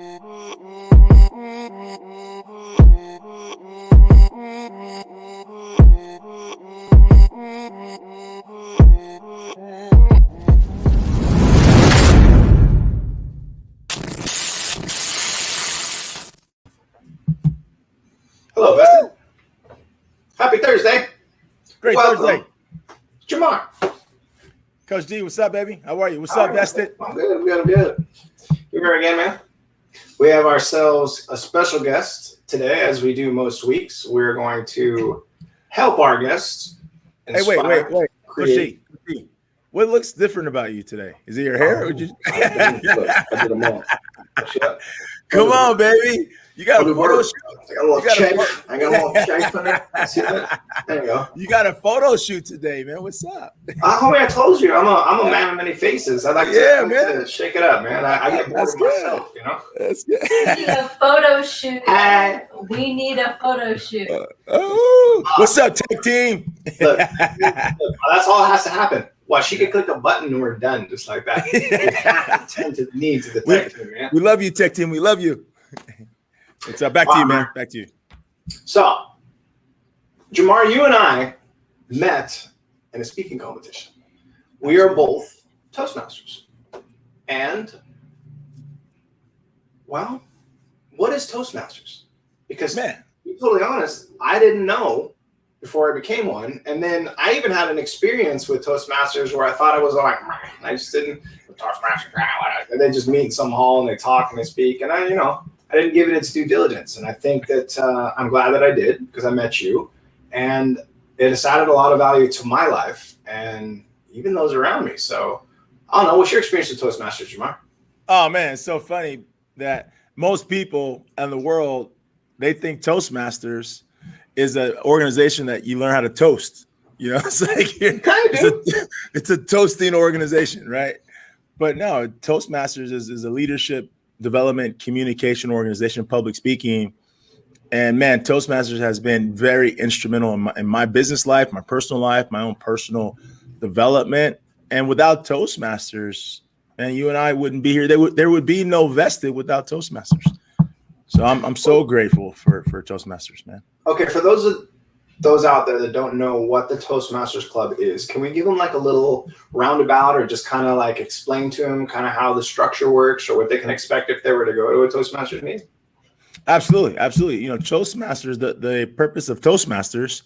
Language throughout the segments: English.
Hello, Vested. Happy Thursday. Great Welcome. Thursday. Jamar. Coach D, what's up, baby? How are you? What's up, Vested? I'm good. Here again, man. We have ourselves a special guest today, as we do most weeks. We're going to help our guests. Hey, wait. Coach D, what looks different about you today? Is it your hair? Or just... I did them all. Come on, baby. You got a photo shoot. I got a little shape on there. See that? There you go. You got a photo shoot today, man. What's up? Homie, I told you, I'm a man of many faces. I like to shake it up, man. I get bored of myself, you know? That's good. We need a photo shoot. We need a photo shoot. What's up, tech team? Look, that's all that has to happen. Well, she could click a button and we're done, just like that. Tend to the needs of the tech team, man. We love you, tech team. We love you. What's up? Back to you, man. Back to you. So, Jamar, you and I met in a speaking competition. We are both Toastmasters. And, well, what is Toastmasters? Because, to be totally honest, I didn't know before I became one. And then I even had an experience with Toastmasters where I thought I was like, I just didn't, Toastmasters, and they just meet in some hall and they talk and they speak. And I didn't give it its due diligence. And I think that I'm glad that I did because I met you. And it has added a lot of value to my life and even those around me. So I don't know. What's your experience with Toastmasters, Jamar? Oh, man. It's so funny that most people in the world, they think Toastmasters is an organization that you learn how to toast. You know, it's like it's a toasting organization, right? But no, Toastmasters is a leadership development communication organization, public speaking. And man, Toastmasters has been very instrumental in my business life, my personal life, my own personal development. And without Toastmasters, and you and I wouldn't be here. There would be no Vested without Toastmasters. So I'm so grateful for Toastmasters, man. Okay, for those out there that don't know what the Toastmasters Club is, can we give them like a little roundabout or just kind of like explain to them kind of how the structure works or what they can expect if they were to go to a Toastmasters meeting? Absolutely. You know, Toastmasters, the purpose of Toastmasters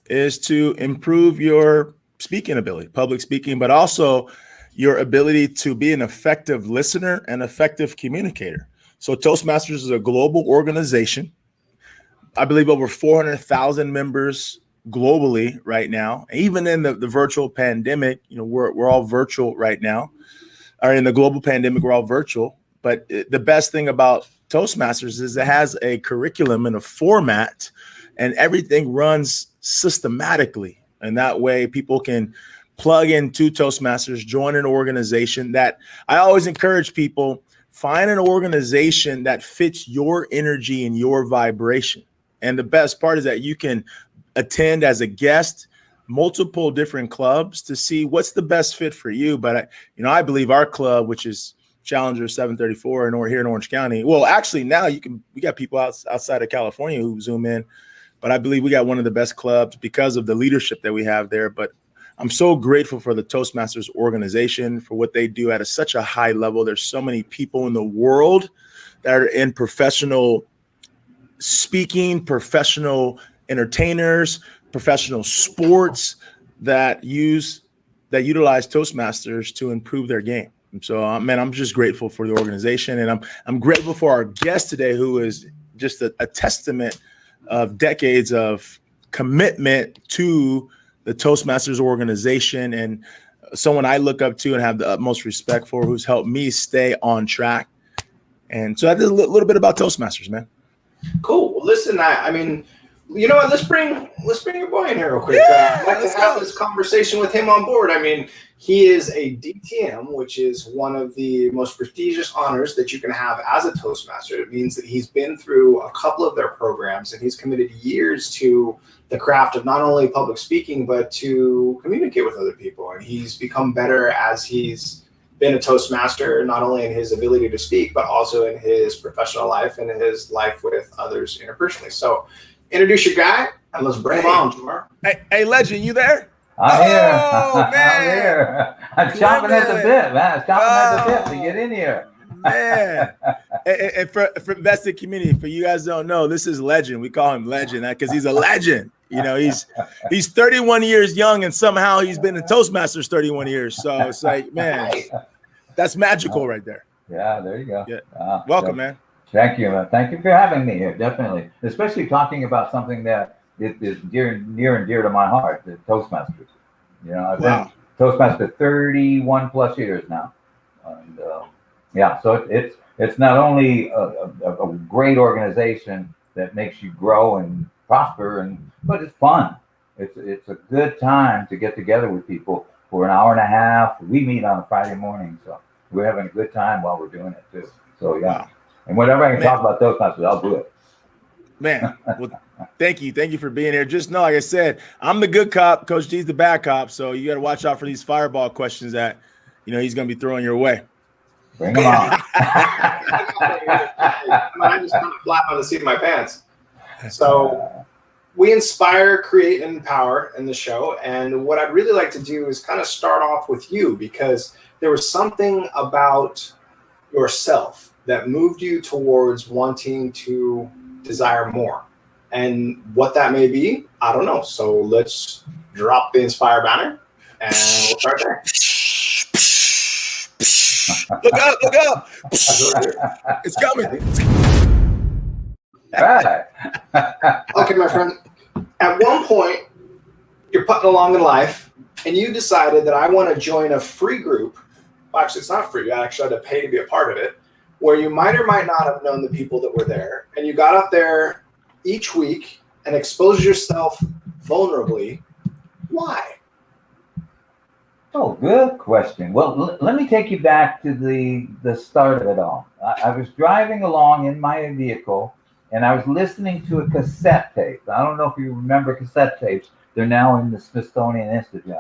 is to improve your speaking ability, public speaking, but also your ability to be an effective listener and effective communicator. So Toastmasters is a global organization. I believe over 400,000 members globally right now. Even in the virtual pandemic, you know, we're all virtual right now. Or in the global pandemic, we're all virtual. But the best thing about Toastmasters is it has a curriculum and a format, and everything runs systematically. And that way people can plug into Toastmasters, join an organization that I always encourage people, find an organization that fits your energy and your vibration. And the best part is that you can attend as a guest multiple different clubs to see what's the best fit for you. But I believe our club, which is Challenger 734, and we're here in Orange County. Well, actually now we got people outside of California who Zoom in, but I believe we got one of the best clubs because of the leadership that we have there. But I'm so grateful for the Toastmasters organization for what they do at such a high level. There's so many people in the world that are in professional speaking, professional entertainers, professional sports that utilize Toastmasters to improve their game. And so, man, I'm just grateful for the organization, and I'm grateful for our guest today, who is just a testament of decades of commitment to the Toastmasters organization, and someone I look up to and have the utmost respect for, who's helped me stay on track. And so that's a little bit about Toastmasters, man. Cool. Well, listen, I mean, you know what? Let's bring your boy in here real quick. I'd like to have this conversation with him on board. I mean, he is a DTM, which is one of the most prestigious honors that you can have as a Toastmaster. It means that he's been through a couple of their programs, and he's committed years to the craft of not only public speaking, but to communicate with other people. And he's become better as he's been a Toastmaster, not only in his ability to speak, but also in his professional life and his life with others interpersonally. So introduce your guy and let's bring him on, Jamar. Hey, Legend, you there? I'm here. Oh, man. I'm here. I'm chomping at the bit, man. I'm chomping at the bit to get in here. Man. And for VESTED community, for you guys don't know, this is Legend. We call him Legend because he's a legend. You know, he's 31 years young and somehow he's been in Toastmasters 31 years. So it's like, man, that's magical right there. Yeah, there you go. Yeah. Welcome, man. Thank you, man. Thank you for having me here, definitely. Especially talking about something that is near and dear to my heart, the Toastmasters. You know, I've been Toastmaster 31 plus years now. And so it's not only a great organization that makes you grow and prosper, but it's fun. It's a good time to get together with people for an hour and a half. We meet on a Friday morning, so we're having a good time while we're doing it too. So and whatever I can talk about Toastmasters, I'll do it. Man, well, thank you for being here. Just know, like I said, I'm the good cop, Coach G's the bad cop, so you got to watch out for these fireball questions that he's going to be throwing your way. Bring them on. I just kind of flap on the seat of my pants. So we inspire, create, and empower in the show. And what I'd really like to do is kind of start off with you, because there was something about yourself that moved you towards wanting to desire more. And what that may be, I don't know. So let's drop the Inspire banner and we'll start there. Look up. It's coming. Okay, my friend. At one point, you're putting along in life, and you decided that I want to join a free group. Well, actually, it's not free. I actually had to pay to be a part of it, where you might or might not have known the people that were there. And you got up there each week and exposed yourself vulnerably. Why? Oh, good question. Well, let me take you back to the start of it all. I was driving along in my vehicle, and I was listening to a cassette tape. I don't know if you remember cassette tapes. They're now in the Smithsonian Institute.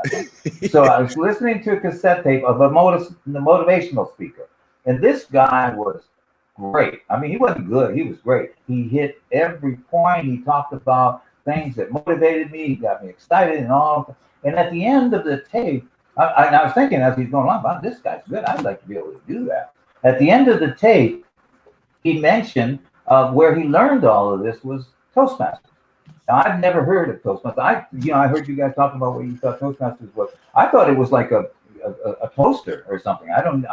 So I was listening to a cassette tape of the motivational speaker. And this guy was great. I mean, he wasn't good. He was great. He hit every point. He talked about things that motivated me. He got me excited and all. And at the end of the tape, I was thinking as he's going along, wow, this guy's good. I'd like to be able to do that. At the end of the tape, he mentioned where he learned all of this was Toastmasters. Now, I've never heard of Toastmasters. I heard you guys talking about what you thought Toastmasters was. I thought it was like a toaster or something. I didn't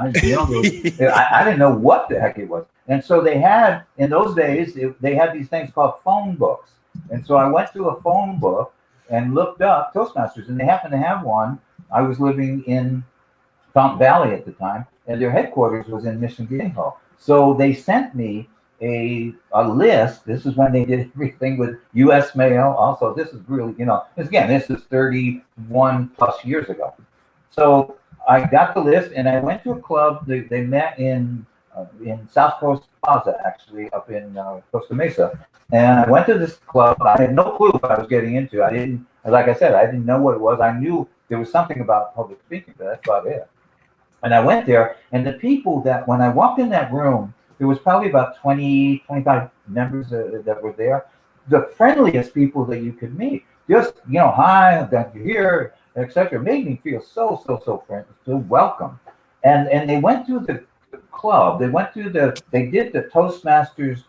know what the heck it was. And so they had, in those days, they had these things called phone books. And so I went to a phone book and looked up Toastmasters, and they happened to have one. I was living in Fountain Valley at the time, and their headquarters was in Mission Viejo. So they sent me a list. This is when they did everything with U.S. mail. Also, this is really, this is 31 plus years ago. So I got the list, and I went to a club. They met in South Coast Plaza, actually, up in Costa Mesa. And I went to this club. I had no clue what I was getting into. Like I said, I didn't know what it was. I knew there was something about public speaking, but that's about it. And I went there, and the people that, when I walked in that room, there was probably about 20, 25 members that were there. The friendliest people that you could meet. Just, hi, I'm glad you're here, etc. Made me feel so friendly, so welcome. And they went through the club. They did the Toastmasters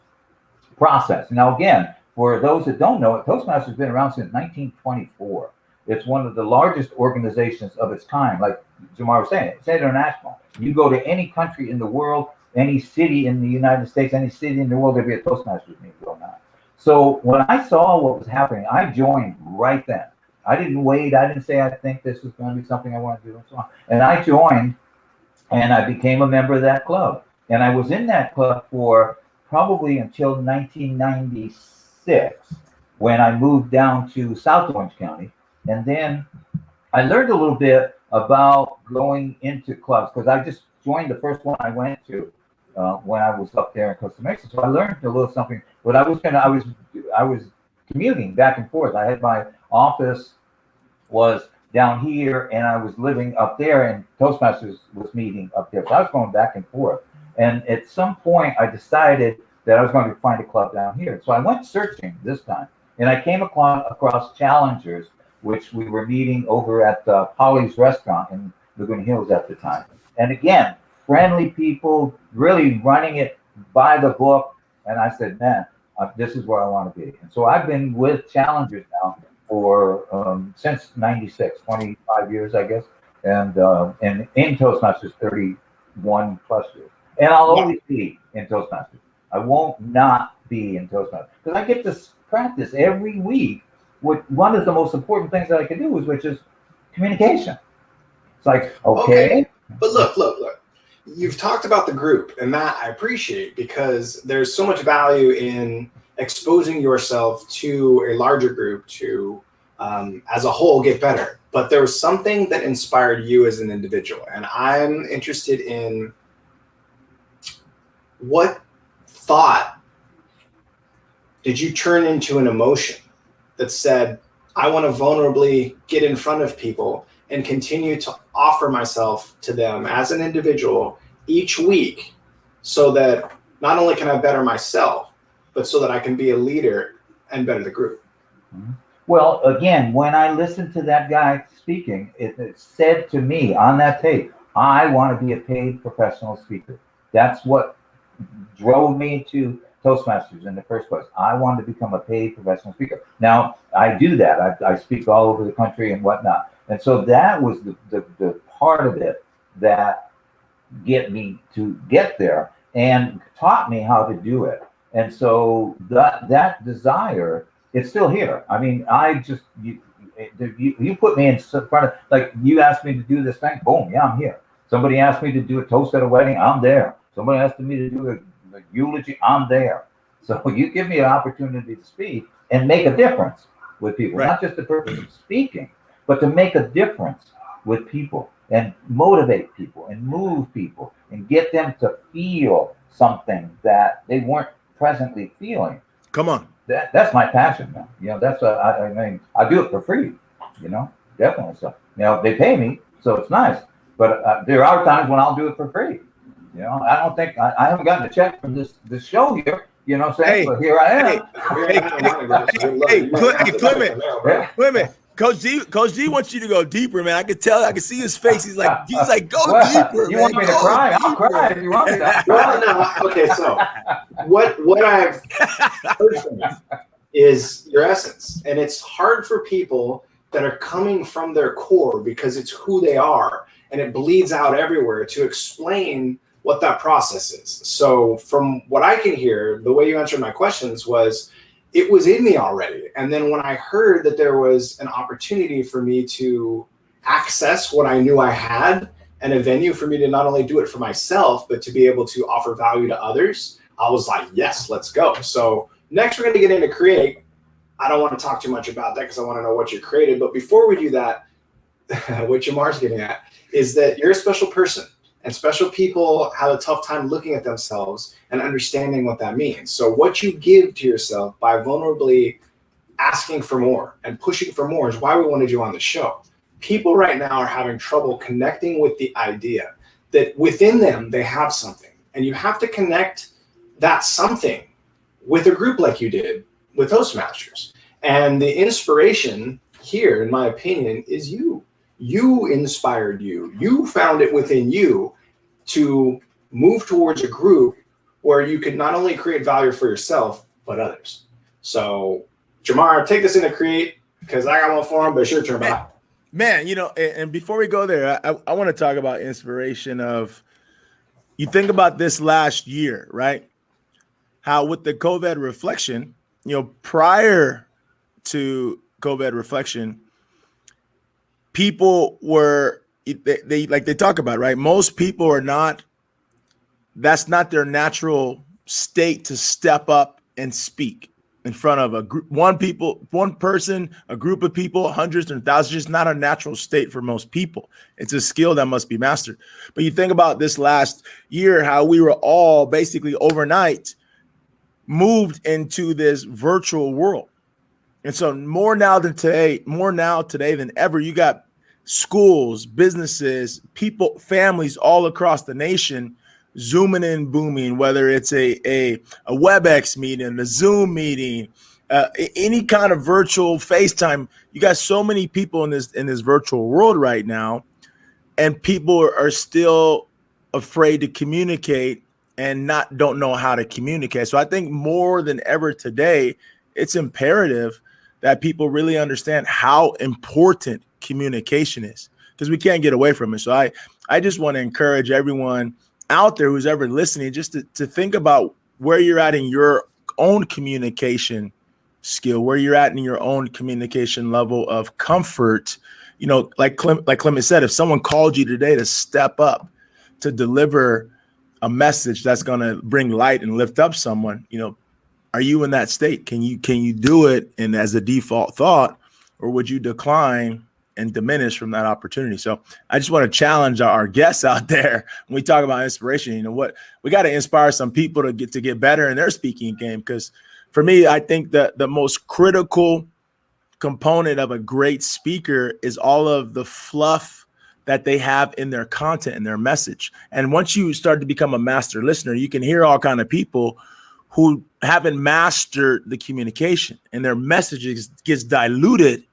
process. Now, again, for those that don't know it, Toastmasters has been around since 1924. It's one of the largest organizations of its kind. Like Jamar was saying, it's international. You go to any country in the world, any city in the United States, any city in the world, there'd be a Toastmasters meeting going on. So when I saw what was happening, I joined right then. I didn't wait. I didn't say, I think this is going to be something I want to do and so on. And I joined, and I became a member of that club. And I was in that club for probably until 1996, when I moved down to South Orange County. And then I learned a little bit about going into clubs, because I just joined the first one I went to when I was up there in Costa Mesa. So I learned a little something. But I was commuting back and forth. I had my office was down here, and I was living up there, and Toastmasters was meeting up there. So I was going back and forth. And at some point, I decided that I was going to find a club down here. So I went searching this time, and I came across Challengers, which we were meeting over at Polly's restaurant in Laguna Hills at the time. And again, friendly people, really running it by the book. And I said, man, this is where I want to be. And so I've been with Challengers now for since '96, 25 years, I guess. And in Toastmasters, 31 plus years. And I'll always be in Toastmasters. I won't not be in Toastmasters because I get to practice every week. One of the most important things that I can do which is communication. It's like, okay. But look. You've talked about the group, and that I appreciate because there's so much value in exposing yourself to a larger group to, as a whole, get better. But there was something that inspired you as an individual, and I'm interested in what thought did you turn into an emotion that said, I want to vulnerably get in front of people and continue to offer myself to them as an individual each week so that not only can I better myself, but so that I can be a leader and better the group? Well, again, when I listened to that guy speaking, it said to me on that tape, I want to be a paid professional speaker. That's what drove me to Toastmasters in the first place. I wanted to become a paid professional speaker. Now, I do that. I speak all over the country and whatnot. And so that was the part of it that get me to get there and taught me how to do it. And so that desire, it's still here. I mean, you put me in front of, like, you asked me to do this thing, boom, yeah, I'm here. Somebody asked me to do a toast at a wedding, I'm there. Somebody asked me to do a eulogy, I'm there. So you give me an opportunity to speak and make a difference with people, right. Not just the purpose of speaking, but to make a difference with people and motivate people and move people and get them to feel something that they weren't presently feeling. Come on. That's my passion, man. You know, that's I mean, I do it for free, you know, definitely. So, you know, they pay me, so it's nice. But there are times when I'll do it for free. You know, I don't think I haven't gotten a check from this show here. You know what I'm saying? But here I am. Clement. Coach G wants you to go deeper, man. I can tell. I can see his face. He's like, go deeper. You want me to cry? I'll cry if you want me to. Well, no. Okay, so what I've heard from you is your essence, and it's hard for people that are coming from their core because it's who they are, and it bleeds out everywhere to explain what that process is. So from what I can hear, the way you answered my questions was, it was in me already. And then when I heard that there was an opportunity for me to access what I knew I had and a venue for me to not only do it for myself, but to be able to offer value to others, I was like, yes, let's go. So next we're going to get into create. I don't want to talk too much about that because I want to know what you created. But before we do that, what Jamar's getting at is that you're a special person. And special people have a tough time looking at themselves and understanding what that means. So what you give to yourself by vulnerably asking for more and pushing for more is why we wanted you on the show. People right now are having trouble connecting with the idea that within them, they have something. And you have to connect that something with a group like you did with Toastmasters. And the inspiration here, in my opinion, is you. You inspired you. You found it within you to move towards a group where you could not only create value for yourself, but others. So, Jamar, take this into create because I got one for him, but it's your turn. Man, you know, and before we go there, I want to talk about inspiration of, you think about this last year, right? How with the COVID reflection, you know, prior to COVID reflection, people were, they like they talk about, right? Most people are not, that's not their natural state to step up and speak in front of a group, one person, a group of people, hundreds and thousands, just not a natural state for most people. It's a skill that must be mastered. But you think about this last year, how we were all basically overnight moved into this virtual world. And so more now today than ever, you got schools, businesses, people, families all across the nation zooming in, booming, whether it's a WebEx meeting, a Zoom meeting, any kind of virtual FaceTime. You got so many people in this virtual world right now, and people are still afraid to communicate and don't know how to communicate. So I think more than ever today, it's imperative that people really understand how important communication is, because we can't get away from it. So I just want to encourage everyone out there who's ever listening just to think about where you're at in your own communication skill, where you're at in your own communication level of comfort. You know, like Clement said, if someone called you today to step up to deliver a message that's going to bring light and lift up someone, you know, are you in that state? Can you do it and as a default thought, or would you decline and diminish from that opportunity? So I just want to challenge our guests out there when we talk about inspiration. You know what, we got to inspire some people to get better in their speaking game, because for me, I think that the most critical component of a great speaker is all of the fluff that they have in their content and their message. And once you start to become a master listener, you can hear all kind of people who haven't mastered the communication, and their messages gets diluted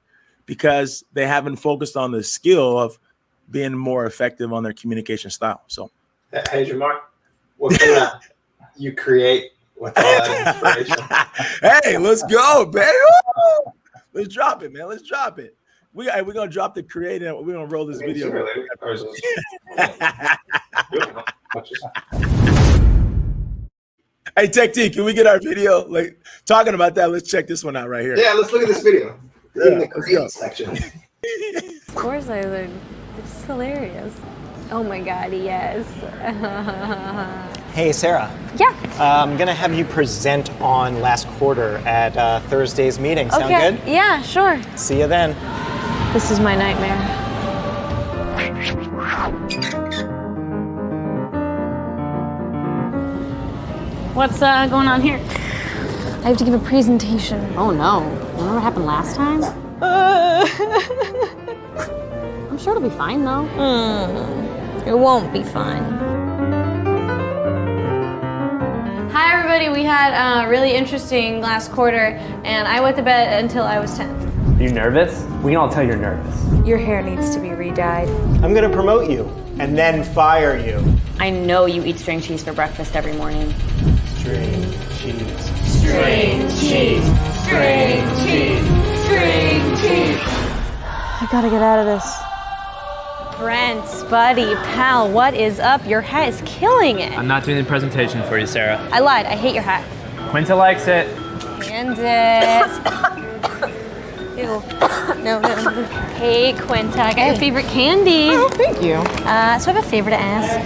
because they haven't focused on the skill of being more effective on their communication style. So, hey, Jamar, what can you create with all that inspiration? Hey, let's go, baby. Let's drop it, man. Let's drop it. We're gonna drop the create and we're gonna roll this video. Hey, Tech T, can we get our video? Like, talking about that, let's check this one out right here. Yeah, let's look at this video. Yeah, in the create section. Of course I would. It's hilarious. Oh my God, yes. Hey, Sarah. Yeah. I'm going to have you present on last quarter at Thursday's meeting. Sound Okay. good? Yeah, sure. See you then. This is my nightmare. What's going on here? I have to give a presentation. Oh no. Remember what happened last time? I'm sure it'll be fine though. It won't be fun. Hi everybody, we had a really interesting last quarter and I went to bed until I was 10. Are you nervous? We can all tell you're nervous. Your hair needs to be re-dyed. I'm going to promote you and then fire you. I know you eat string cheese for breakfast every morning. String cheese. String cheese, string cheese, string cheese. I gotta get out of this. Brent, buddy, pal, what is up? Your hat is killing it. I'm not doing the presentation for you, Sarah. I lied, I hate your hat. Quinta likes it. And it. Ew. No. Hey, Quinta, I got your favorite candy. Oh, thank you. So I have a favor to ask.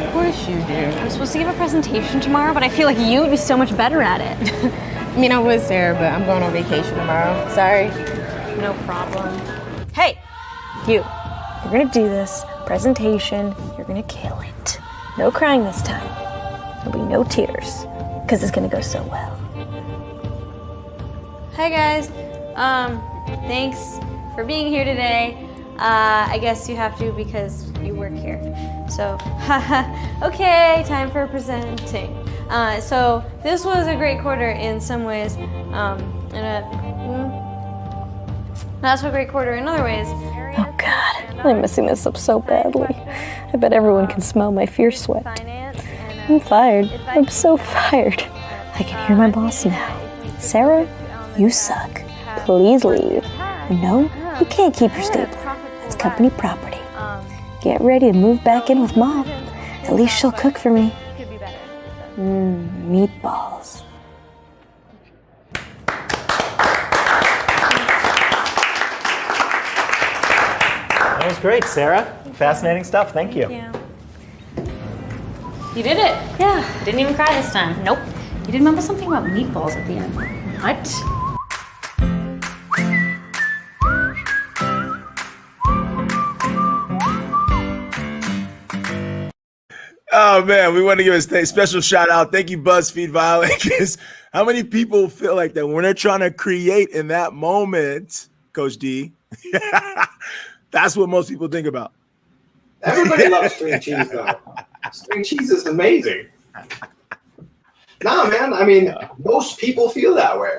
Of course you do. I'm supposed to give a presentation tomorrow, but I feel like you'd be so much better at it. I mean, I was there, but I'm going on vacation tomorrow. Sorry. No problem. Hey, you. You're gonna do this presentation. You're gonna kill it. No crying this time. There'll be no tears, because it's gonna go so well. Hi guys. Thanks for being here today. I guess you have to because you work here. So, okay, time for presenting. So this was a great quarter in some ways, and not so great quarter in other ways. Oh God, I'm messing this up so badly. I bet everyone can smell my fear sweat. I'm fired. I'm so fired. I can hear my boss now. Sarah, you suck. Please leave. No, you can't keep your stapler. That's company property. Get ready to move back in with Mom. At least she'll cook for me. Meatballs. That was great, Sarah. Fascinating stuff. Thank you. You did it. Yeah. Didn't even cry this time. Nope. You did remember something about meatballs at the end. What? Oh man, we want to give a special shout out. Thank you, BuzzFeed Violet. Because how many people feel like that when they're trying to create in that moment, Coach D, That's what most people think about. Everybody loves string cheese, though. String cheese is amazing. Nah, man. I mean, most people feel that way.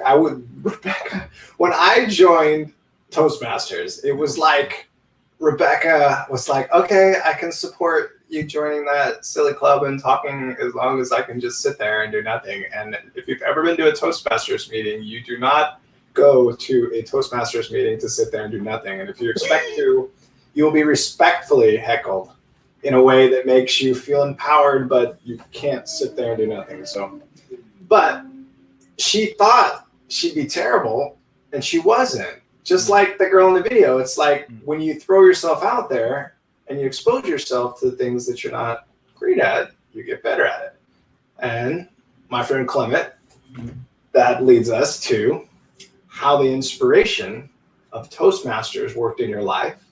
Rebecca, when I joined Toastmasters, it was like Rebecca was like, okay, I can support you joining that silly club and talking as long as I can just sit there and do nothing. And if you've ever been to a Toastmasters meeting, you do not go to a Toastmasters meeting to sit there and do nothing. And if you expect to, you will be respectfully heckled in a way that makes you feel empowered, but you can't sit there and do nothing. So, but she thought she'd be terrible, and she wasn't. Just like the girl in the video, it's like when you throw yourself out there and you expose yourself to the things that you're not great at, you get better at it. And my friend Clement, that leads us to how the inspiration of Toastmasters worked in your life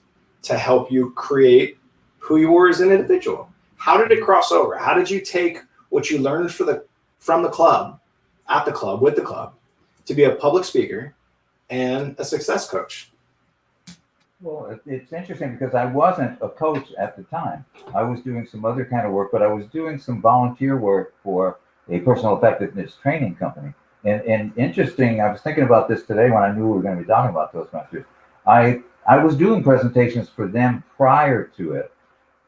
to help you create who you were as an individual. How did it cross over? How did you take what you learned from the club, at the club, with the club, to be a public speaker and a success coach? Well, it's interesting because I wasn't a coach at the time. I was doing some other kind of work, but I was doing some volunteer work for a personal effectiveness training company. And interesting, I was thinking about this today when I knew we were going to be talking about Toastmasters. I was doing presentations for them prior to it.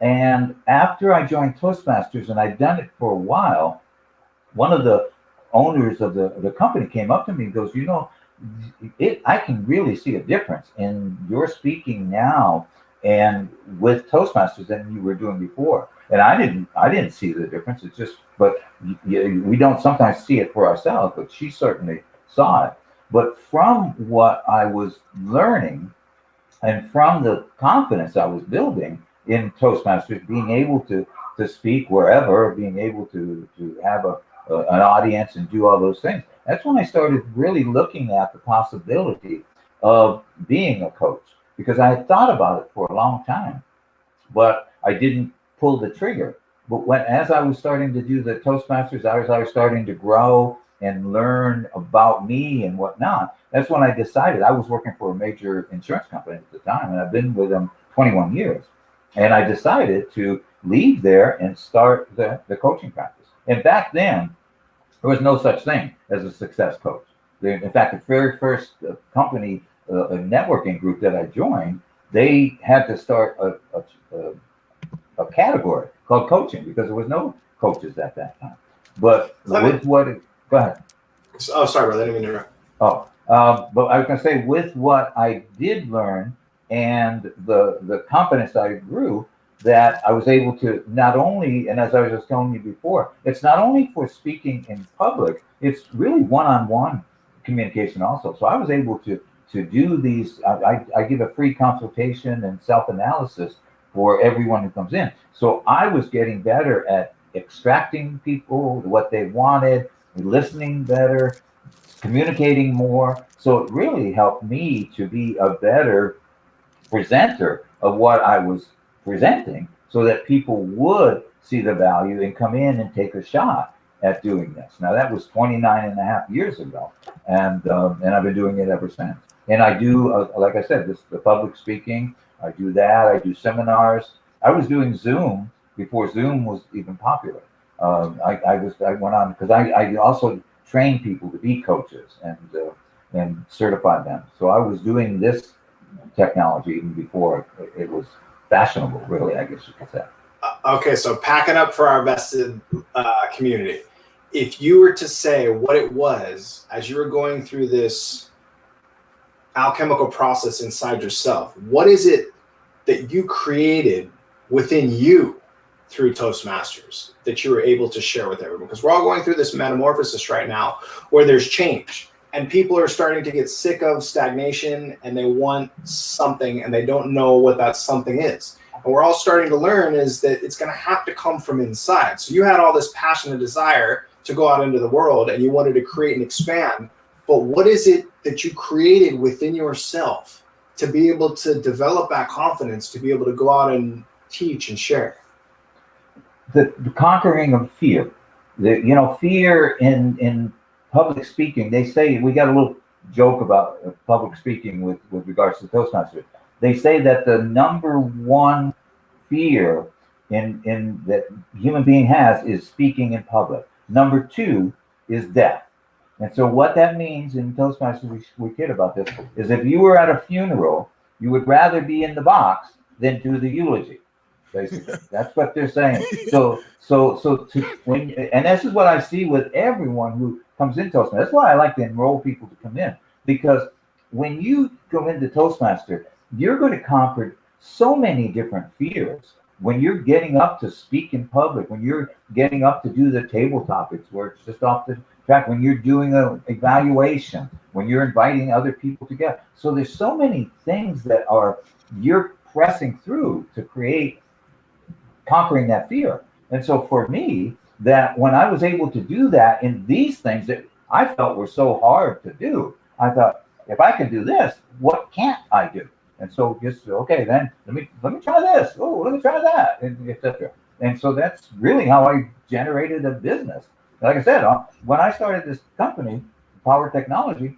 And after I joined Toastmasters, and I'd done it for a while, one of the owners of the company came up to me and goes, you know, I can really see a difference in your speaking now and with Toastmasters than you were doing before. And I didn't see the difference. It's just, but we don't sometimes see it for ourselves, but she certainly saw it. But from what I was learning and from the confidence I was building in Toastmasters, being able to speak wherever, being able to have an audience and do all those things, that's when I started really looking at the possibility of being a coach, because I had thought about it for a long time, but I didn't pull the trigger. But as I was starting to do the Toastmasters, I was starting to grow and learn about me and whatnot. That's when I decided. I was working for a major insurance company at the time, and I've been with them 21 years. And I decided to leave there and start the coaching practice. And back then, there was no such thing as a success coach. In fact, the very first company, a networking group that I joined, they had to start a category called coaching because there was no coaches at that time. But go ahead. Oh, sorry, brother. I didn't mean to interrupt. But I was going to say, with what I did learn and the confidence I grew, that I was able to not only, and as I was just telling you before, it's not only for speaking in public, it's really one-on-one communication also. So I was able to do these, I give a free consultation and self-analysis for everyone who comes in. So I was getting better at extracting people, what they wanted, listening better, communicating more. So it really helped me to be a better presenter of what I was presenting, so that people would see the value and come in and take a shot at doing this. Now that was 29 and a half years ago, and I've been doing it ever since. And I do, like I said, the public speaking. I do that. I do seminars. I was doing Zoom before Zoom was even popular. I went on because I also train people to be coaches and certify them. So I was doing this technology even before it was fashionable, really, I guess you could say. Okay, so packing up for our vested community. If you were to say what it was as you were going through this alchemical process inside yourself, what is it that you created within you through Toastmasters that you were able to share with everyone? Because we're all going through this metamorphosis right now where there's change. And people are starting to get sick of stagnation, and they want something, and they don't know what that something is. And we're all starting to learn is that it's going to have to come from inside. So you had all this passion and desire to go out into the world, and you wanted to create and expand. But what is it that you created within yourself to be able to develop that confidence, to be able to go out and teach and share? The conquering of fear. Fear in public speaking. They say, we got a little joke about public speaking with regards to Toastmasters. they say that the number one fear in that human being has is speaking in public. Number two is death. And so what that means in Toastmasters, we kid about this, is if you were at a funeral, you would rather be in the box than do the eulogy. Basically, that's what they're saying. So and this is what I see with everyone who comes in Toastmasters. That's why I like to enroll people to come in, because when you go into Toastmaster, you're going to conquer so many different fears. When you're getting up to speak in public, when you're getting up to do the table topics where it's just off the track, when you're doing an evaluation, when you're inviting other people together. So there's so many things that you're pressing through to create conquering that fear. And so for me, that when I was able to do that in these things that I felt were so hard to do, I thought, if I can do this, what can't I do? And so just, okay, then let me try this. Oh, let me try that, and etc. And so that's really how I generated a business. Like I said, when I started this company, Power Technology,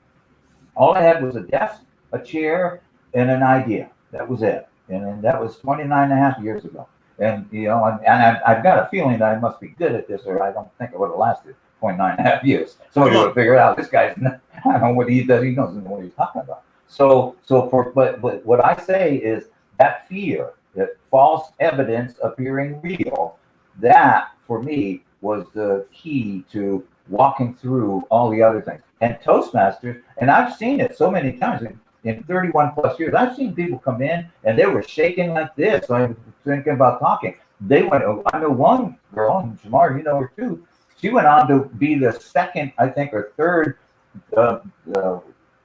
all I had was a desk, a chair, and an idea. That was it. And that was 29 and a half years ago. And, I've got a feeling that I must be good at this, or I don't think it would have lasted 29 and a half years. Somebody would have figured out this guy's, I don't know what he does. He doesn't know what he's talking about. But what I say is that fear, that false evidence appearing real, that for me was the key to walking through all the other things. And Toastmasters, and I've seen it so many times in 31 plus years, I've seen people come in and they were shaking like this. I was thinking about talking. They went, I know one girl, and Jamar, you know her too. She went on to be the second, I think, or third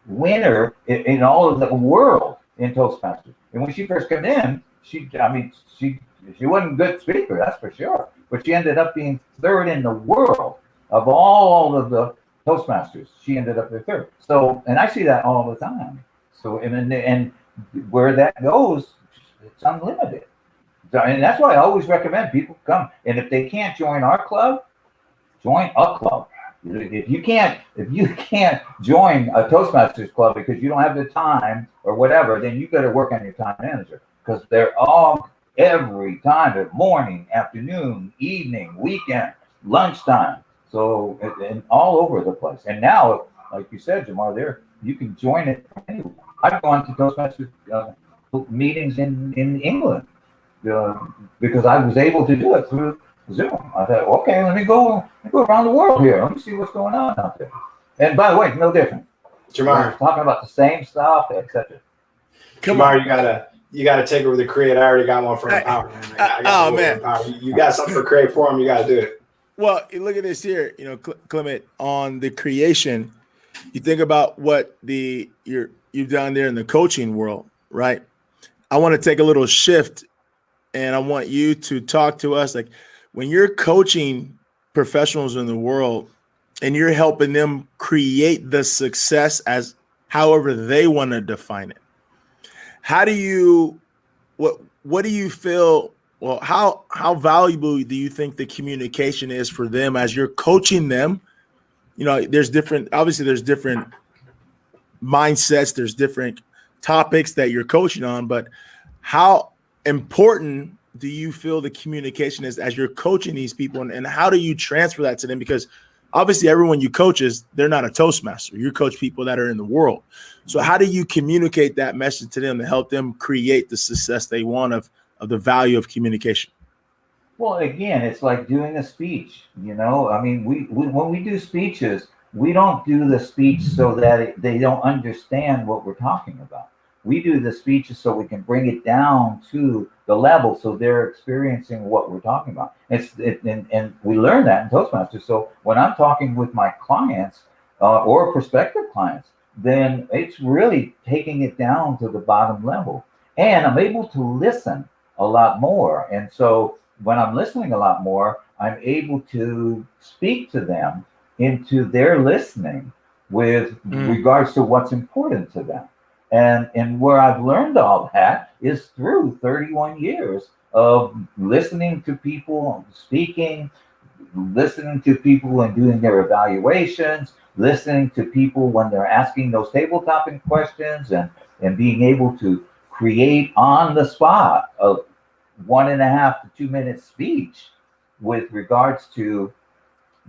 winner in all of the world in Toastmasters. And when she first came in, she wasn't a good speaker, that's for sure. But she ended up being third in the world of all of the Toastmasters. She ended up the third. So, and I see that all the time. So, and where that goes, it's unlimited. And that's why I always recommend people come. And if they can't join our club, join a club. If you can't join a Toastmasters club because you don't have the time or whatever, then you got to work on your time manager, because they're all every time, at morning, afternoon, evening, weekend, lunchtime. So, and all over the place. And now, like you said, Jamar, you can join it anywhere. I've gone to Toastmasters meetings in England because I was able to do it through Zoom. I thought, okay, let me go around the world here. Let me see what's going on out there. And by the way, it's no different. Jamar, we're talking about the same stuff, etc. Jamar, you gotta take over the create. I already got one for Empower. Man. You got something for create for him. You gotta do it. Well, look at this here. Clement, on the creation, you think about what you've done there in the coaching world, right? I want to take a little shift, and I want you to talk to us like, when you're coaching professionals in the world and you're helping them create the success as however they want to define it, what do you feel? Well, how valuable do you think the communication is for them as you're coaching them? There's different mindsets, there's different topics that you're coaching on, but how important do you feel the communication is as you're coaching these people, and how do you transfer that to them? Because obviously everyone you coach they're not a Toastmaster. You coach people that are in the world. So how do you communicate that message to them to help them create the success they want of the value of communication? Well, again, it's like doing a speech. I mean, we when we do speeches, we don't do the speech so that they don't understand what we're talking about. We do the speeches so we can bring it down to the level so they're experiencing what we're talking about. And we learn that in Toastmasters. So when I'm talking with my clients or prospective clients, then it's really taking it down to the bottom level. And I'm able to listen a lot more. And so when I'm listening a lot more, I'm able to speak to them into their listening with regards to what's important to them. And where I've learned all that is through 31 years of listening to people speaking, listening to people and doing their evaluations, listening to people when they're asking those table topping questions, and being able to create on the spot a 1.5 to 2 minute speech with regards to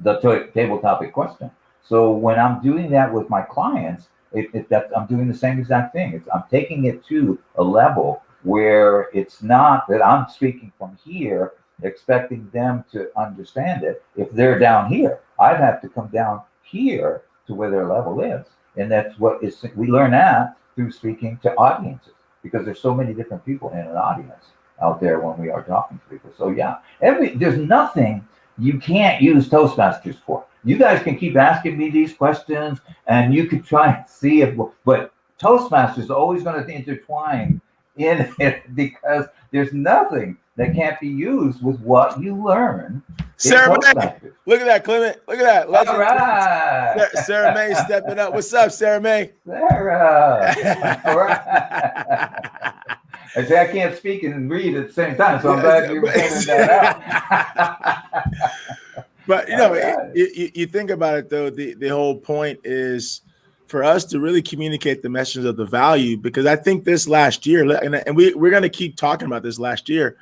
the table topic question. So when I'm doing that with my clients, I'm doing the same exact thing. I'm taking it to a level where it's not that I'm speaking from here, expecting them to understand it. If they're down here, I'd have to come down here to where their level is. And that's we learn that through speaking to audiences, because there's so many different people in an audience out there when we are talking to people. So yeah, there's nothing you can't use Toastmasters for. You guys can keep asking me these questions and you could try and see if, but Toastmasters is always going to intertwine in it, because there's nothing that can't be used with what you learn. Sarah May, look at that, Clement. Look at that. All right. Sarah May stepping up. What's up, Sarah May? Sarah. All right. I say I can't speak and read at the same time, so I'm glad you pointed that out. But you think about it though. The whole point is for us to really communicate the message of the value, because I think this last year, and we're going to keep talking about this last year.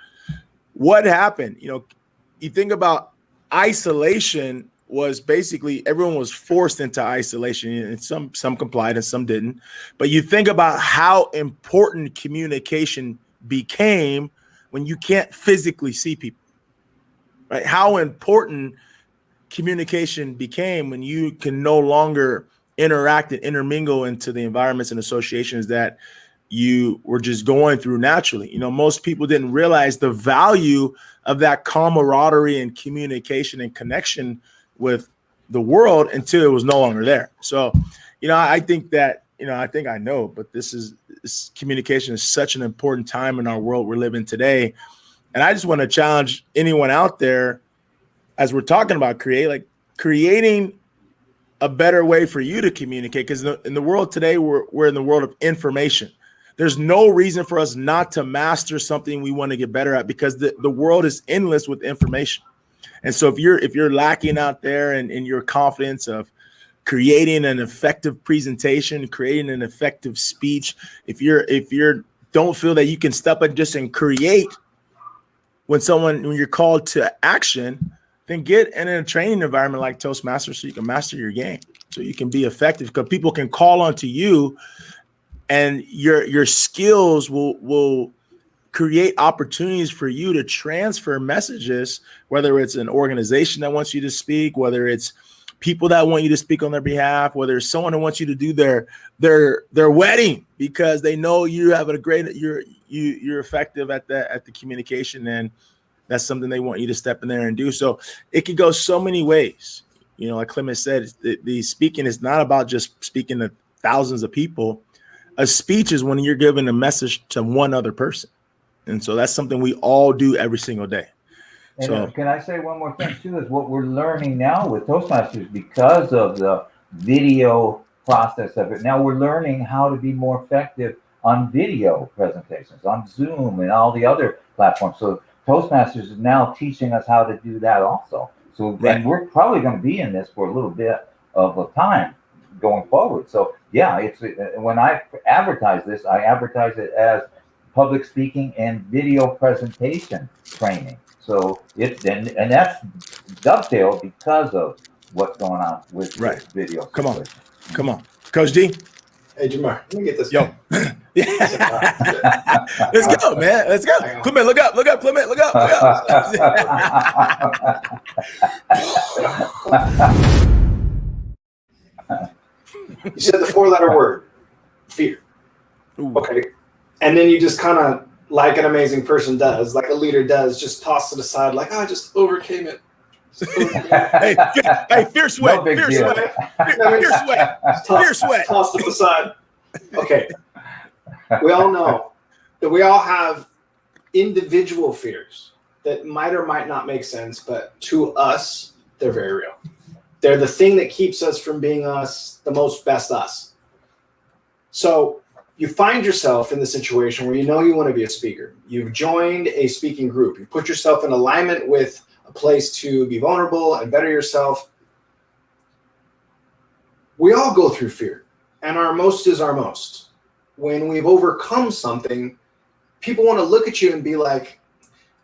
What happened? You think about isolation was basically everyone was forced into isolation, and some complied and some didn't. But you think about how important communication became when you can't physically see people, right? How important communication became when you can no longer interact and intermingle into the environments and associations that you were just going through naturally. Most people didn't realize the value of that camaraderie and communication and connection with the world until it was no longer there. So, I think that, I know, but this communication is such an important time in our world we're living today. And I just want to challenge anyone out there, as we're talking about creating a better way for you to communicate. Because in the world today, we're in the world of information. There's no reason for us not to master something we want to get better at, because the world is endless with information. And so if you're lacking out there in your confidence of creating an effective presentation, creating an effective speech, if you're don't feel that you can step up just and create when you're called to action, then get in a training environment like Toastmasters so you can master your game, so you can be effective, because people can call onto you and your skills will create opportunities for you to transfer messages, whether it's an organization that wants you to speak, whether it's people that want you to speak on their behalf, whether it's someone who wants you to do their wedding because they know you have you're effective at the communication, and that's something they want you to step in there and do. So it could go so many ways. Like Clement said, the speaking is not about just speaking to thousands of people. A speech is when you're giving a message to one other person. And so that's something we all do every single day. And so can I say one more thing too, is what we're learning now with Toastmasters, because of the video process of it. Now we're learning how to be more effective on video presentations, on Zoom and all the other platforms. So Toastmasters is now teaching us how to do that also. So and we're probably going to be in this for a little bit of a time going forward. So yeah, it's when I advertise this, I advertise it as public speaking and video presentation training. So it's and that's dovetailed because of what's going on with video. Come on, Coach D. Hey Jamar, let me get this. Yo, let's go, man. Let's go. Clement, look up, Clement, look up. You said the 4-letter word, fear. Ooh. Okay. And then you just kind of, like an amazing person does, like a leader does, just toss it aside, like, I just overcame it. Hey, fear sweat. Fear sweat. Toss it aside. Okay. We all know that we all have individual fears that might or might not make sense, but to us, they're very real. They're the thing that keeps us from being us, the most best us. So you find yourself in the situation where you know you want to be a speaker. You've joined a speaking group. You put yourself in alignment with a place to be vulnerable and better yourself. We all go through fear, and our most is our most. when we've overcome something, people want to look at you and be like,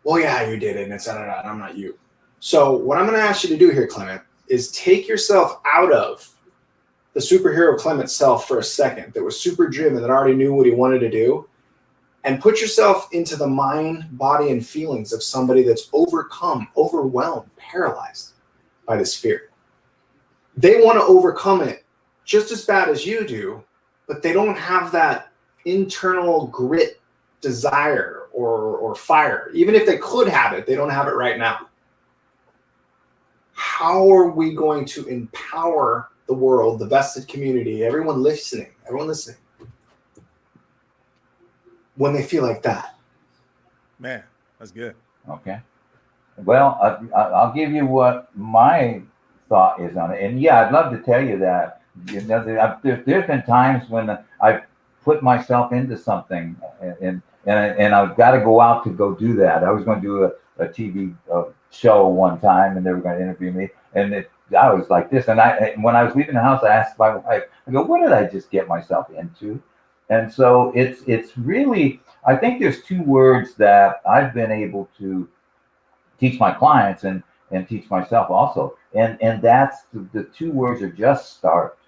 well, yeah, you did it, and it's and I'm not you. So what I'm going to ask you to do here, Clement, is take yourself out of the superhero Clement self for a second that was super driven, that already knew what he wanted to do, and put yourself into the mind, body, and feelings of somebody that's overcome, overwhelmed, paralyzed by this fear. They want to overcome it just as bad as you do, but they don't have that internal grit, desire, or fire. Even if they could have it, they don't have it right now. How are we going to empower the world, the vested community, everyone listening, when they feel like that? Man, that's good. Okay. Well, I'll give you what my thought is on it. And yeah, I'd love to tell you that. You know, there's been times when I've put myself into something and I've got to go out to go do that. I was going to do a TV show one time, and they were going to interview me, and I was like this. And when I was leaving the house, I asked my wife, I go, what did I just get myself into? And so it's really, I think there's two words that I've been able to teach my clients and teach myself also. And that's the two words are just start.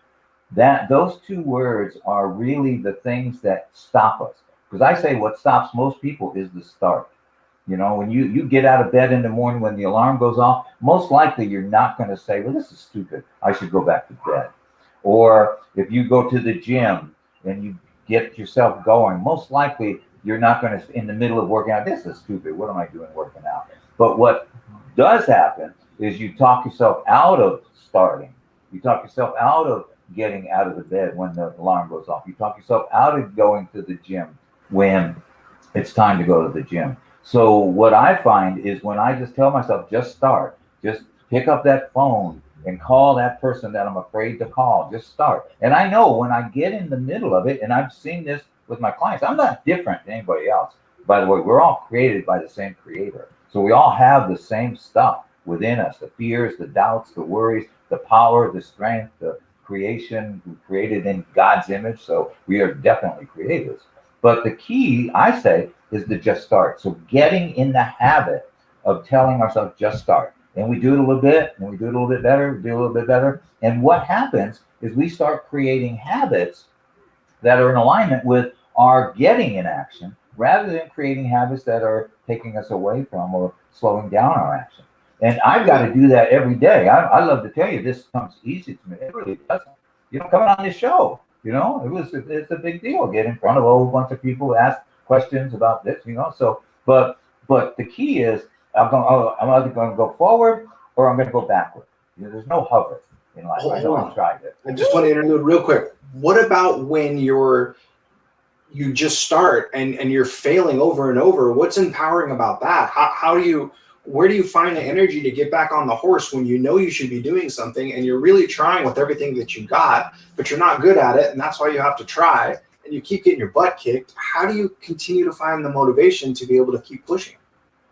Those two words are really the things that stop us. Because I say what stops most people is the start. You know, when you get out of bed in the morning, when the alarm goes off, most likely you're not going to say, well, this is stupid, I should go back to bed. Or if you go to the gym and you get yourself going, most likely you're not going to, in the middle of working out, this is stupid, what am I doing working out? But what does happen is you talk yourself out of starting. You talk yourself out of getting out of the bed when the alarm goes off. You talk yourself out of going to the gym when it's time to go to the gym. So what I find is when I just tell myself, just start, just pick up that phone and call that person that I'm afraid to call, just start. And I know when I get in the middle of it, and I've seen this with my clients, I'm not different than anybody else. By the way, we're all created by the same creator. So we all have the same stuff within us, the fears, the doubts, the worries, the power, the strength, the creation, created in God's image. So we are definitely creators. But the key, I say, is to just start. So getting in the habit of telling ourselves, just start. And we do it a little bit, and we do it a little bit better, do a little bit better. And what happens is we start creating habits that are in alignment with our getting in action, rather than creating habits that are taking us away from or slowing down our action. And I've got to do that every day. I love to tell you, this comes easy to me. It really doesn't. You know, coming on this show, you know, it's a big deal. Get in front of a whole bunch of people, ask questions about this, you know. So, but the key is, I'm either going to go forward or I'm going to go backward. You know, there's no hover in life. I know I've tried it. I just want to interlude real quick. What about when you just start and you're failing over and over? What's empowering about that? Where do you find the energy to get back on the horse when you know you should be doing something and you're really trying with everything that you got, but you're not good at it, and that's why you have to try, and you keep getting your butt kicked? How do you continue to find the motivation to be able to keep pushing?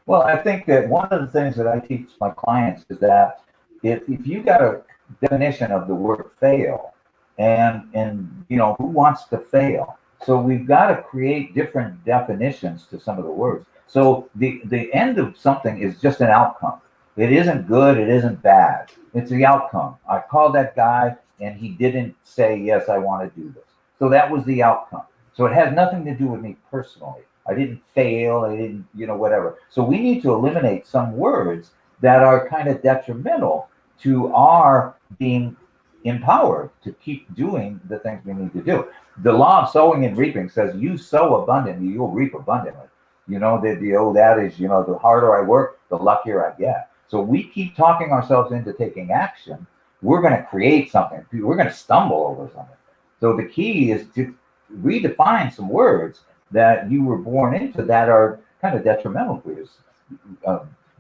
Well, I think that one of the things that I teach my clients is that if you got a definition of the word fail, and you know, who wants to fail? So we've got to create different definitions to some of the words. So the end of something is just an outcome. It isn't good, it isn't bad. It's the outcome. I called that guy and he didn't say, yes, I want to do this. So that was the outcome. So it has nothing to do with me personally. I didn't fail, I didn't, you know, whatever. So we need to eliminate some words that are kind of detrimental to our being empowered to keep doing the things we need to do. The law of sowing and reaping says, you sow abundantly, you'll reap abundantly. You know, the old adage, you know, the harder I work, the luckier I get. So we keep talking ourselves into taking action. We're going to create something. We're going to stumble over something. So the key is to redefine some words that you were born into that are kind of detrimental for you.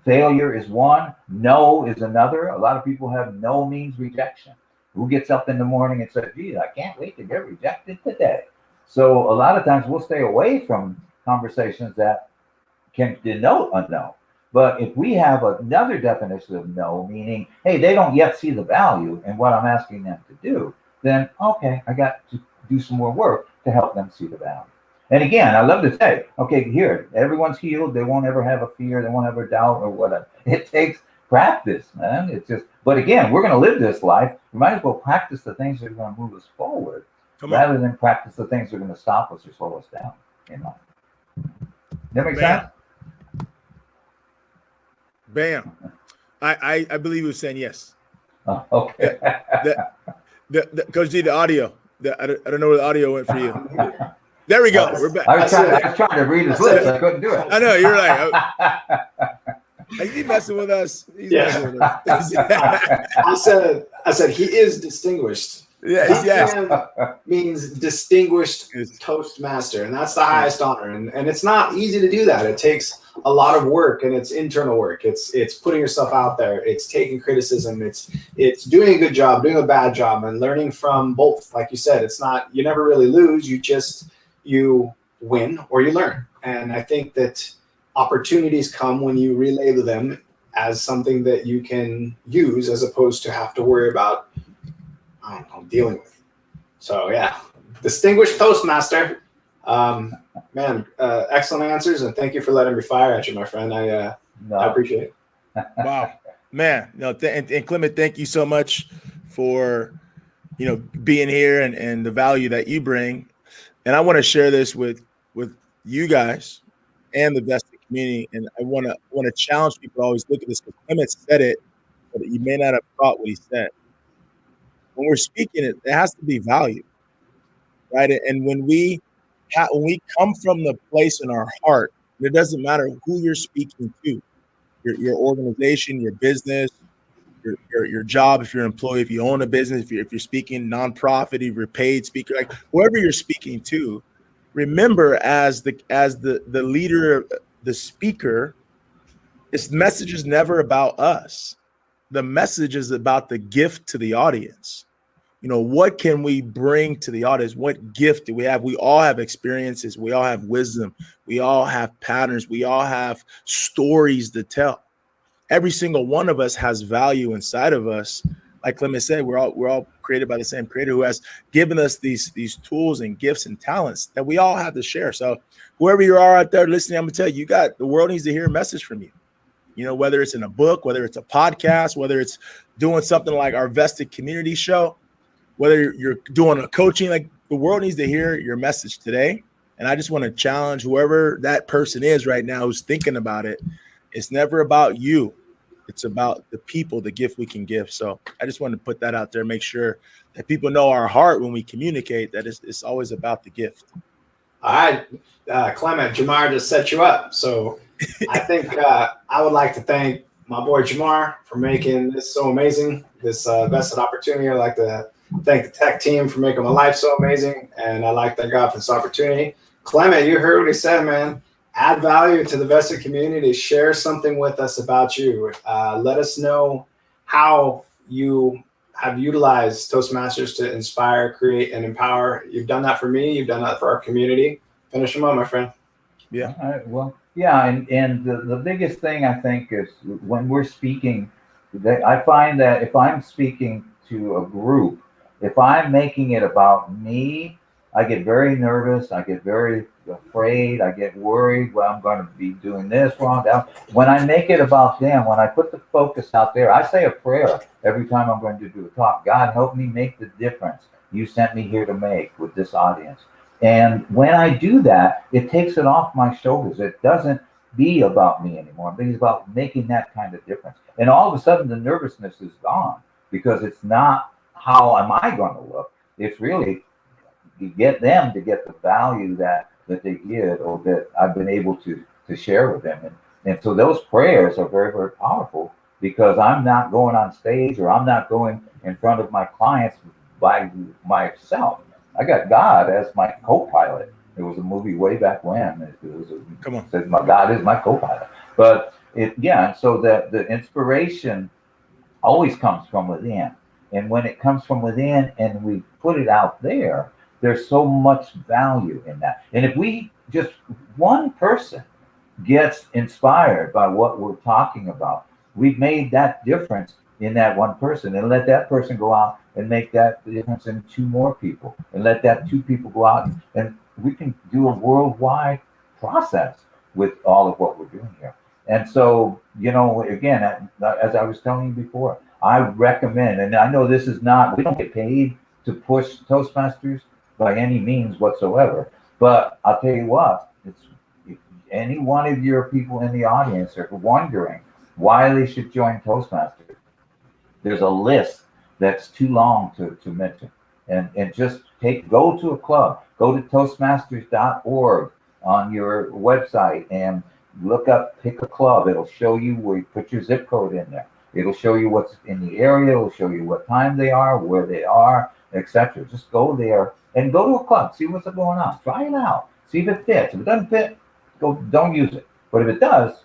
Failure is one. No is another. A lot of people have no means rejection. Who gets up in the morning and says, geez, I can't wait to get rejected today. So a lot of times we'll stay away from conversations that can denote a no. But if we have another definition of no, meaning, hey, they don't yet see the value in what I'm asking them to do, then okay, I got to do some more work to help them see the value. And again, I love to say, okay, here, everyone's healed. They won't ever have a fear. They won't ever doubt or whatever. It takes practice, man. It's just, but again, we're going to live this life. We might as well practice the things that are going to move us forward rather than practice the things that are going to stop us or slow us down. You know, that makes sense? Bam. I believe he was saying yes. Oh, okay. Coach D, the audio. I don't know where the audio went for you. There we go. We're back. I was trying to read his lips. I couldn't do it. I know, you're right. Is he messing with us? He's messing with us. I said he is distinguished. Yes. Means distinguished Toastmaster, and that's the highest honor. And it's not easy to do that. It takes a lot of work, and it's internal work. It's putting yourself out there. It's taking criticism. It's doing a good job, doing a bad job, and learning from both. Like you said, it's not, you never really lose. You win or you learn. And I think that opportunities come when you relabel them as something that you can use as opposed to have to worry about, I don't know, dealing with. So yeah, distinguished Toastmaster. Man, excellent answers, and thank you for letting me fire at you, my friend. I appreciate it. Wow, man. No, and Clement, thank you so much for being here and the value that you bring. And I want to share this with you guys and the VESTED community. And I want to challenge people to always look at this, because Clement said it, but you may not have thought what he said. When we're speaking, it has to be value, right? And when we come from the place in our heart, it doesn't matter who you're speaking to, your organization, your business, your job, if you're an employee, if you own a business, if you're speaking nonprofit, if you're paid speaker, like whoever you're speaking to, remember as the leader, the speaker, this message is never about us. The message is about the gift to the audience. What can we bring to the audience? What gift do we have? We all have experiences. We all have wisdom. We all have patterns. We all have stories to tell. Every single one of us has value inside of us. Like Clement said, we're all created by the same creator who has given us these tools and gifts and talents that we all have to share. So whoever you are out there listening, I'm gonna tell you, the world needs to hear a message from you. Whether it's in a book, whether it's a podcast, whether it's doing something like our VESTED community show, whether you're doing a coaching, like the world needs to hear your message today. And I just want to challenge whoever that person is right now who's thinking about it. It's never about you. It's about the people, the gift we can give. So I just wanted to put that out there, make sure that people know our heart when we communicate, that it's always about the gift. All right, Clement, Jamar just set you up. So I think I would like to thank my boy Jamar for making this so amazing, this VESTED opportunity. I'd like to thank the tech team for making my life so amazing. And I'd like to thank God for this opportunity. Clement, you heard what he said, man. Add value to the VESTED community. Share something with us about you. Let us know how you have utilized Toastmasters to inspire, create, and empower. You've done that for me. You've done that for our community. Finish them up, my friend. Yeah. All right, well, yeah, and the biggest thing I think is when we're speaking, I find that if I'm speaking to a group, if I'm making it about me, I get very nervous. I get very afraid. I get worried. Well, I'm going to be doing this wrong. When I make it about them, when I put the focus out there, I say a prayer every time I'm going to do a talk. God, help me make the difference you sent me here to make with this audience. And when I do that, it takes it off my shoulders. It doesn't be about me anymore. It's about making that kind of difference. And all of a sudden, the nervousness is gone, because it's not how am I going to look. It's really you get them to get the value that they get, or that I've been able to share with them. And so those prayers are very, very powerful, because I'm not going on stage, or I'm not going in front of my clients by myself. I got God as my co-pilot. There was a movie way back when. It said, "My God is my co-pilot." But so that the inspiration always comes from within. And when it comes from within and we put it out there, there's so much value in that. And if we just one person gets inspired by what we're talking about, we've made that difference in that one person, and let that person go out and make that difference in 2 more people, and let that 2 people go out, and we can do a worldwide process with all of what we're doing here. And so, again, as I was telling you before, I recommend, and I know this is not, we don't get paid to push Toastmasters by any means whatsoever, but I'll tell you what, it's, if any one of your people in the audience are wondering why they should join Toastmasters, there's a list that's too long to mention. And just go to a club, go to Toastmasters.org on your website and look up, pick a club. It'll show you where you put your zip code in there. It'll show you what's in the area. It'll show you what time they are, where they are, etc. Just go there and go to a club, see what's going on. Try it out. See if it fits. If it doesn't fit, don't use it. But if it does,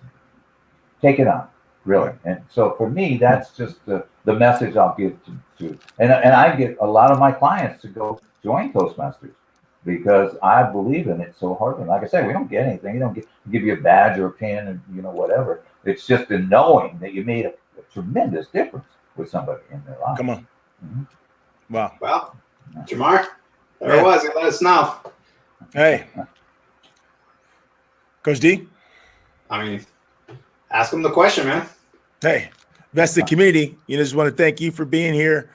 take it on, really. And so for me, that's just the message I'll give to and I get a lot of my clients to go join Toastmasters because I believe in it so hard. And like I said, we don't get anything. You don't give you a badge or a pin and whatever. It's just the knowing that you made a tremendous difference with somebody in their life. Come on. Mm-hmm. Wow. Well, Jamar, there it was. Let us know. Hey. Coach D? I mean, ask him the question, man. Hey, Vested community, just want to thank you for being here.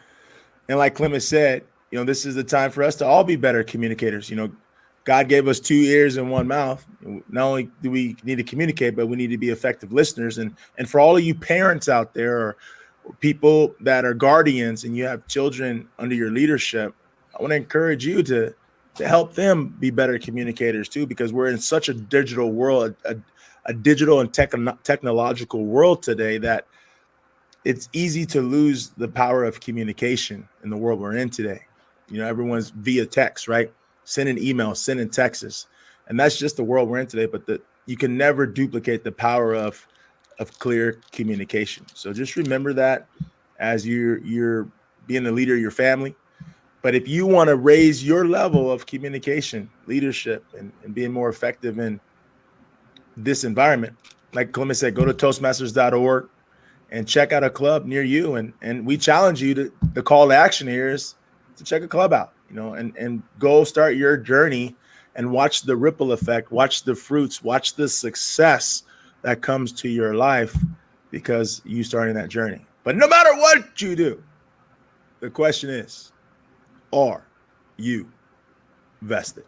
And like Clement said, this is the time for us to all be better communicators. God gave us 2 ears and 1 mouth. Not only do we need to communicate, but we need to be effective listeners. And for all of you parents out there or people that are guardians and you have children under your leadership, I want to encourage you to help them be better communicators too, because we're in such a digital world, a digital and technological world today that it's easy to lose the power of communication in the world we're in today. Everyone's via text, right? Sending emails, sending texts. And that's just the world we're in today. But you can never duplicate the power of clear communication. So just remember that as you're being a leader of your family. But if you want to raise your level of communication, leadership, and being more effective in this environment, like Clement said, go to Toastmasters.org and check out a club near you. And we challenge you the call to action here is to check a club out, and go start your journey and watch the ripple effect, watch the fruits, watch the success that comes to your life because you starting that journey. But no matter what you do, the question is, are you vested?